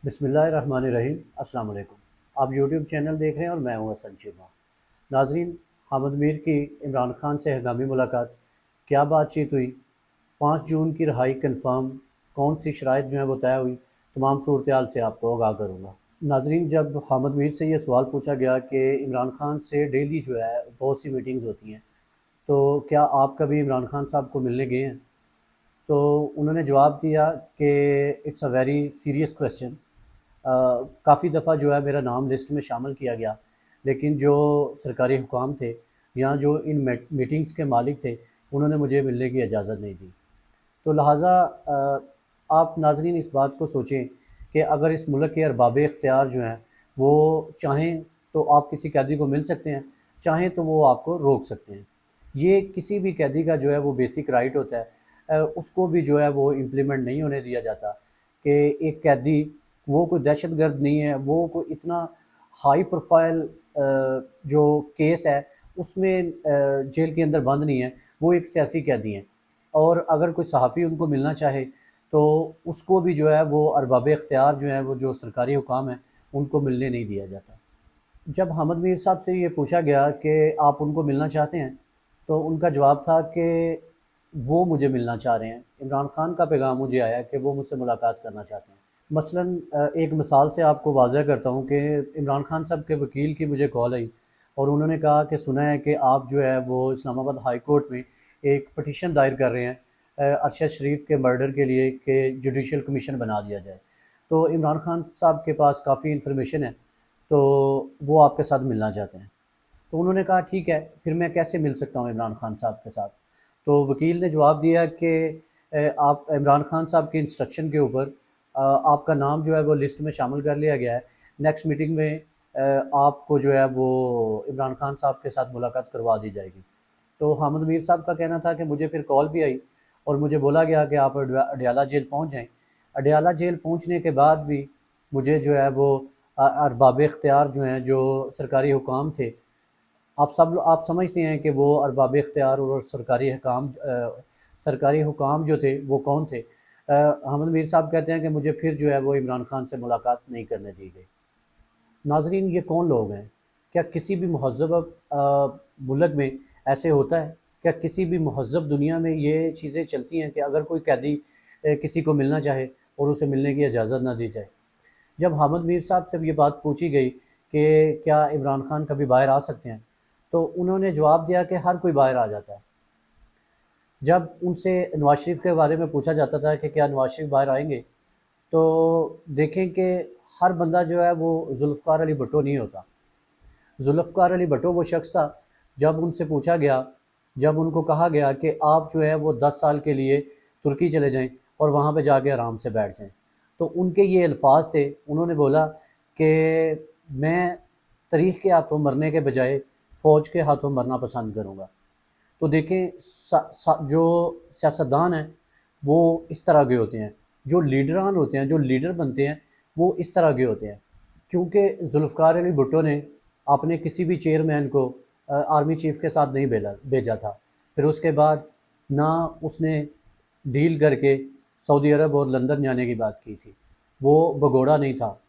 बिस्मिल्लाहिर्रहमानिर्रहीम। अस्सलाम वालेकुम। आप यूट्यूब चैनल देख रहे हैं और मैं हूं हसन चीमा। नाजरीन, हामिद मीर की इमरान खान से हंगामी मुलाकात, क्या बातचीत हुई, 5 जून की रिहाई कन्फर्म, कौन सी शराइत जो है वो तय हुई, तमाम सूरत हाल से आपको आगाह करूँगा। नाजरीन, जब हामिद मीर से ये सवाल पूछा गया कि इमरान खान से डेली जो है बहुत सी मीटिंग्स होती हैं, तो क्या आप कभी इमरान खान साहब को मिलने गए हैं, तो उन्होंने जवाब दिया कि it's a very serious question. काफ़ी दफ़ा जो है मेरा नाम लिस्ट में शामिल किया गया, लेकिन जो सरकारी हुकाम थे या जो इन मीटिंग्स के मालिक थे, उन्होंने मुझे मिलने की इजाज़त नहीं दी। तो लिहाजा आप नाज़रीन इस बात को सोचें कि अगर इस मुल्क के अरबाब इख्तियार जो हैं वो चाहें तो आप किसी कैदी को मिल सकते हैं, चाहें तो वो आपको रोक सकते हैं। ये किसी भी कैदी का जो है वो बेसिक राइट होता है। उसको भी जो है वो इम्प्लीमेंट नहीं होने दिया जाता कि एक कैदी, वो कोई दहशतगर्द नहीं है, वो कोई इतना हाई प्रोफाइल जो केस है उसमें जेल के अंदर बंद नहीं है, वो एक सियासी कैदी हैं। और अगर कोई सहाफ़ी उनको मिलना चाहे तो उसको भी जो है वो अरबाब इख्तियार जो है वो जो सरकारी हुकाम है उनको मिलने नहीं दिया जाता। जब हामिद मीर साहब से ये पूछा गया कि आप उनको मिलना चाहते हैं, तो उनका जवाब था कि वो मुझे मिलना चाह रहे हैं। इमरान खान का पैगाम मुझे आया कि वो मुझसे मुलाकात करना चाहते हैं। मसलन एक मिसाल से आपको वाज़ह करता हूँ कि इमरान खान साहब के वकील की मुझे कॉल आई और उन्होंने कहा कि सुना है कि आप जो है वो इस्लामाबाद हाई कोर्ट में एक पटिशन दायर कर रहे हैं अरशद शरीफ के मर्डर के लिए कि जुडिशल कमीशन बना दिया जाए। तो इमरान खान साहब के पास काफ़ी इन्फॉर्मेशन है, तो वो आपके साथ मिलना चाहते हैं। तो उन्होंने कहा ठीक है, फिर मैं कैसे मिल सकता हूँ इमरान खान साहब के साथ। तो वकील ने जवाब दिया कि आप इमरान खान साहब के इंस्ट्रक्शन के ऊपर आपका नाम जो है वो लिस्ट में शामिल कर लिया गया है। नेक्स्ट मीटिंग में आपको जो है वो इमरान खान साहब के साथ मुलाकात करवा दी जाएगी। तो हामिद मीर साहब का कहना था कि मुझे फिर कॉल भी आई और मुझे बोला गया कि आप अडयाला जेल पहुंच जाएं। अडयाला जेल पहुंचने के बाद भी मुझे जो है वो अरबाब इख्तियार जो हैं, जो सरकारी हुकाम थे, आप समझते हैं कि वो अरबाब इख्तियार और सरकारी हुकाम जो थे वो कौन थे। हामिद मीर साहब कहते हैं कि मुझे फिर जो है वो इमरान खान से मुलाकात नहीं करने दी गई। नाजरीन, ये कौन लोग हैं? क्या किसी भी महज़ब मुल्क में ऐसे होता है? क्या किसी भी महज़ब दुनिया में ये चीज़ें चलती हैं कि अगर कोई कैदी किसी को मिलना चाहे और उसे मिलने की इजाज़त ना दी जाए? जब हामिद मीर साहब से ये बात पूछी गई कि क्या इमरान खान कभी बाहर आ सकते हैं, तो उन्होंने जवाब दिया कि हर कोई बाहर आ जाता है। जब उनसे नवाज शरीफ के बारे में पूछा जाता था कि क्या नवाज शरीफ बाहर आएंगे, तो देखें कि हर बंदा जो है वो जुल्फ़िकार अली भुट्टो नहीं होता। जुल्फ़िकार अली भुट्टो वो शख्स था, जब उनसे पूछा गया, जब उनको कहा गया कि आप जो है वो 10 साल के लिए तुर्की चले जाएं और वहाँ पे जाके आराम से बैठ जाएं, तो उनके ये अल्फाज थे। उन्होंने बोला कि मैं तारीख़ के हाथों मरने के बजाय फ़ौज के हाथों मरना पसंद करूँगा। तो देखें, जो सियासतदान हैं वो इस तरह के होते हैं, जो लीडरान होते हैं, जो लीडर बनते हैं, वो इस तरह के होते हैं। क्योंकि जुल्फ़िकार अली भुट्टो ने अपने किसी भी चेयरमैन को आर्मी चीफ के साथ नहीं भेजा था। फिर उसके बाद ना उसने डील करके सऊदी अरब और लंदन जाने की बात की थी, वो भगोड़ा नहीं था।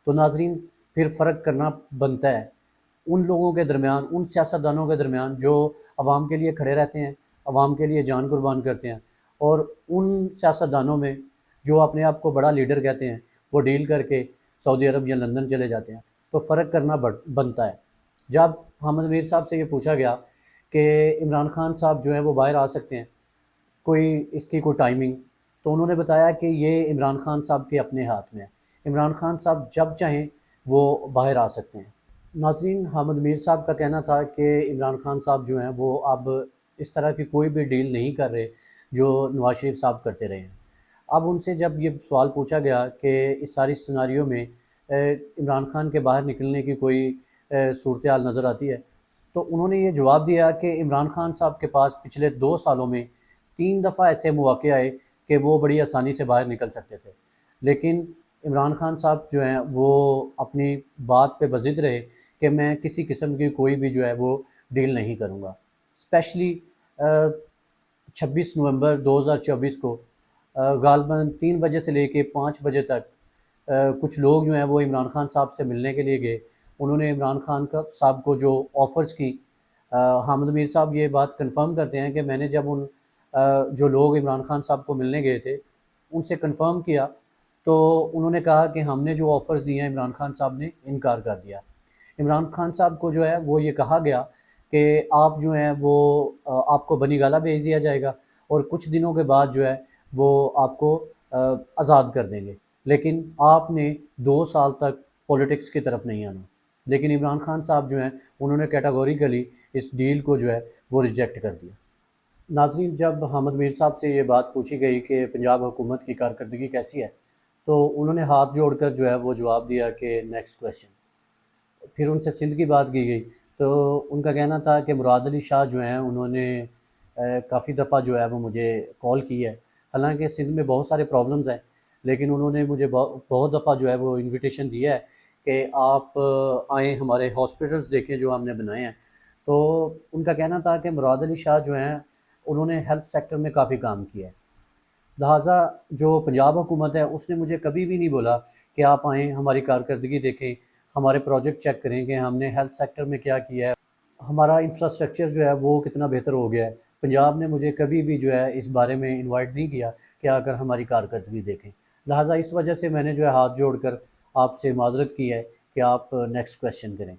तो नाजरीन, फिर फ़र्क करना बनता है उन लोगों के दरमियान, उन सियासतदानों के दरमियान जो आवाम के लिए खड़े रहते हैं, आवाम के लिए जान कुर्बान करते हैं, और उन सियासतदानों में जो अपने आप को बड़ा लीडर कहते हैं, वो डील करके सऊदी अरब या लंदन चले जाते हैं। तो फ़र्क करना बनता है। जब हामिद मीर साहब से ये पूछा गया कि इमरान खान साहब जो हैं वो बाहर आ सकते हैं, कोई इसकी कोई टाइमिंग, तो उन्होंने बताया कि ये इमरान खान साहब के अपने हाथ में है। इमरान खान साहब जब चाहें वो बाहर आ सकते हैं। नाज़रीन, हामिद मीर साहब का कहना था कि इमरान खान साहब जो हैं वो अब इस तरह की कोई भी डील नहीं कर रहे जो नवाज शरीफ साहब करते रहे हैं। अब उनसे जब ये सवाल पूछा गया कि इस सारी सिनारियों में इमरान खान के बाहर निकलने की कोई सूरत हाल नज़र आती है, तो उन्होंने ये जवाब दिया कि इमरान खान साहब के पास पिछले 2 सालों में 3 दफ़ा ऐसे मौके आए कि वो बड़ी आसानी से बाहर निकल सकते थे, लेकिन इमरान खान साहब जो हैं वो अपनी बात पे बज़िद रहे कि मैं किसी किस्म की कोई भी जो है वो डील नहीं करूँगा। स्पेशली 26 नवंबर 2024 को गालबन 3 बजे से लेके 5 बजे तक کچھ لوگ جو ہیں وہ عمران خان صاحب سے ملنے کے لیے گئے، انہوں نے عمران خان کا صاحب کو جو آفرز کی، حامد میر صاحب یہ بات کنفرم کرتے ہیں کہ میں نے جب جو لوگ عمران خان صاحب کو ملنے گئے تھے ان سے کنفرم کیا تو انہوں نے کہا کہ ہم نے جو آفرز دیے ہیں عمران خان صاحب نے انکار کر دیا۔ عمران خان صاحب کو جو ہے وہ یہ کہا گیا کہ آپ جو ہیں وہ آپ کو بنی گالہ بھیج دیا جائے گا اور کچھ دنوں کے بعد جو ہے وہ آپ کو آزاد کر دیں گے، لیکن آپ نے 2 سال تک پولیٹکس کی طرف نہیں آنا۔ لیکن عمران خان صاحب جو ہیں انہوں نے کیٹاگوریکلی اس ڈیل کو جو ہے وہ ریجیکٹ کر دیا۔ ناظرین، جب حامد میر صاحب سے یہ بات پوچھی گئی کہ پنجاب حکومت کی کارکردگی کیسی ہے تو انہوں نے ہاتھ جوڑ کر جو ہے وہ جواب دیا کہ نیکسٹ کویشچن۔ پھر ان سے سندھ کی بات کی گئی تو ان کا کہنا تھا کہ مراد علی شاہ جو ہیں انہوں نے کافی دفعہ جو ہے وہ مجھے کال کی ہے، حالانکہ سندھ میں بہت سارے پرابلمز ہیں، لیکن انہوں نے مجھے بہت دفعہ جو ہے وہ انویٹیشن دیا ہے کہ آپ آئیں ہمارے ہاسپٹلز دیکھیں جو ہم نے بنائے ہیں۔ تو ان کا کہنا تھا کہ مراد علی شاہ جو ہیں انہوں نے ہیلتھ سیکٹر میں کافی کام کیا ہے، لہٰذا جو پنجاب حکومت ہے اس نے مجھے کبھی بھی نہیں بولا کہ آپ آئیں ہماری کارکردگی دیکھیں، ہمارے پروجیکٹ چیک کریں کہ ہم نے ہیلتھ سیکٹر میں کیا کیا ہے، ہمارا انفراسٹرکچر جو ہے وہ کتنا بہتر ہو گیا ہے۔ پنجاب نے مجھے کبھی بھی جو ہے اس بارے میں انوائٹ نہیں کیا کہ آ کر ہماری کارکردگی دیکھیں، لہٰذا اس وجہ سے میں نے جو ہے ہاتھ جوڑ کر آپ سے معذرت کی ہے کہ آپ نیکسٹ کویشچن کریں۔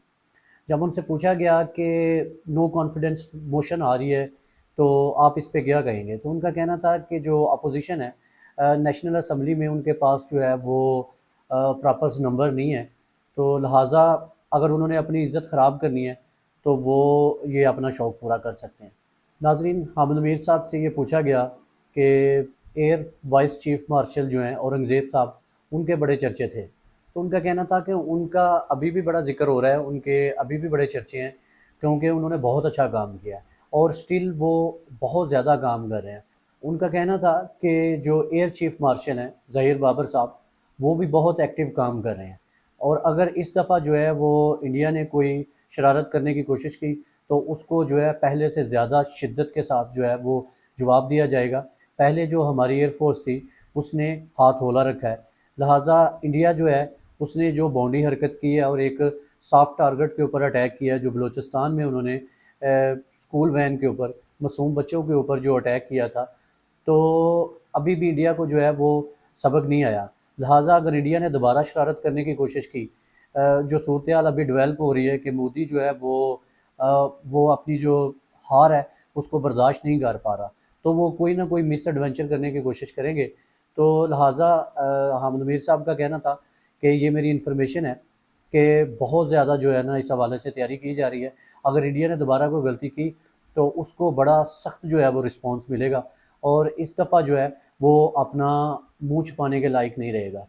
جب ان سے پوچھا گیا کہ نو کانفیڈنس موشن آ رہی ہے تو آپ اس پہ کیا کہیں گے، تو ان کا کہنا تھا کہ جو اپوزیشن ہے نیشنل اسمبلی میں ان کے پاس جو ہے وہ پراپرز نمبر نہیں ہے، تو لہٰذا اگر انہوں نے اپنی عزت خراب کرنی ہے تو وہ یہ اپنا شوق پورا کر سکتے ہیں۔ ناظرین، حامد میر صاحب سے یہ پوچھا گیا کہ ایئر وائس چیف مارشل جو ہیں اورنگزیب صاحب، ان کے بڑے چرچے تھے، تو ان کا کہنا تھا کہ ان کا ابھی بھی بڑا ذکر ہو رہا ہے، ان کے ابھی بھی بڑے چرچے ہیں کیونکہ انہوں نے بہت اچھا کام کیا ہے اور سٹل وہ بہت زیادہ کام کر رہے ہیں۔ ان کا کہنا تھا کہ جو ایئر چیف مارشل ہیں ظہیر بابر صاحب، وہ بھی بہت ایکٹیو کام کر رہے ہیں، اور اگر اس دفعہ جو ہے وہ انڈیا نے کوئی شرارت کرنے کی کوشش کی تو اس کو جو ہے پہلے سے زیادہ شدت کے ساتھ جو ہے وہ جواب دیا جائے گا۔ پہلے جو ہماری ایئر فورس تھی اس نے ہاتھ ہولا رکھا ہے، لہٰذا انڈیا جو ہے اس نے جو بونڈی حرکت کی ہے اور ایک سافٹ ٹارگٹ کے اوپر اٹیک کیا ہے، جو بلوچستان میں انہوں نے اسکول وین کے اوپر معصوم بچوں کے اوپر جو اٹیک کیا تھا، تو ابھی بھی انڈیا کو جو ہے وہ سبق نہیں آیا، لہٰذا اگر انڈیا نے دوبارہ شرارت کرنے کی کوشش کی، جو صورتحال ابھی ڈیولپ ہو رہی ہے کہ مودی جو ہے وہ اپنی جو ہار ہے اس کو برداشت نہیں کر پا رہا، تو وہ کوئی نہ کوئی مس ایڈونچر کرنے کی کوشش کریں گے، تو لہٰذا حامد میر صاحب کا کہنا تھا کہ یہ میری انفارمیشن ہے کہ بہت زیادہ جو ہے نا اس حوالے سے تیاری کی جا رہی ہے، اگر انڈیا نے دوبارہ کوئی غلطی کی تو اس کو بڑا سخت جو ہے وہ رسپانس ملے گا، اور اس دفعہ جو ہے وہ اپنا منہ چھپانے کے لائق نہیں رہے گا۔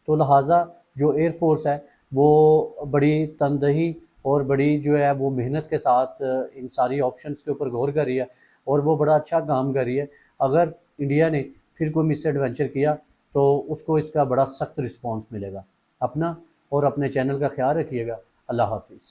تو لہٰذا جو ایئر فورس ہے وہ بڑی تندہی اور بڑی جو ہے وہ محنت کے ساتھ ان ساری آپشنز کے اوپر غور کر رہی ہے اور وہ بڑا اچھا کام کر رہی ہے۔ اگر انڈیا نے پھر کوئی مس ایڈونچر کیا تو اس کو اس کا بڑا سخت رسپانس ملے گا۔ اپنا اور اپنے چینل کا خیال رکھیے گا۔ اللہ حافظ۔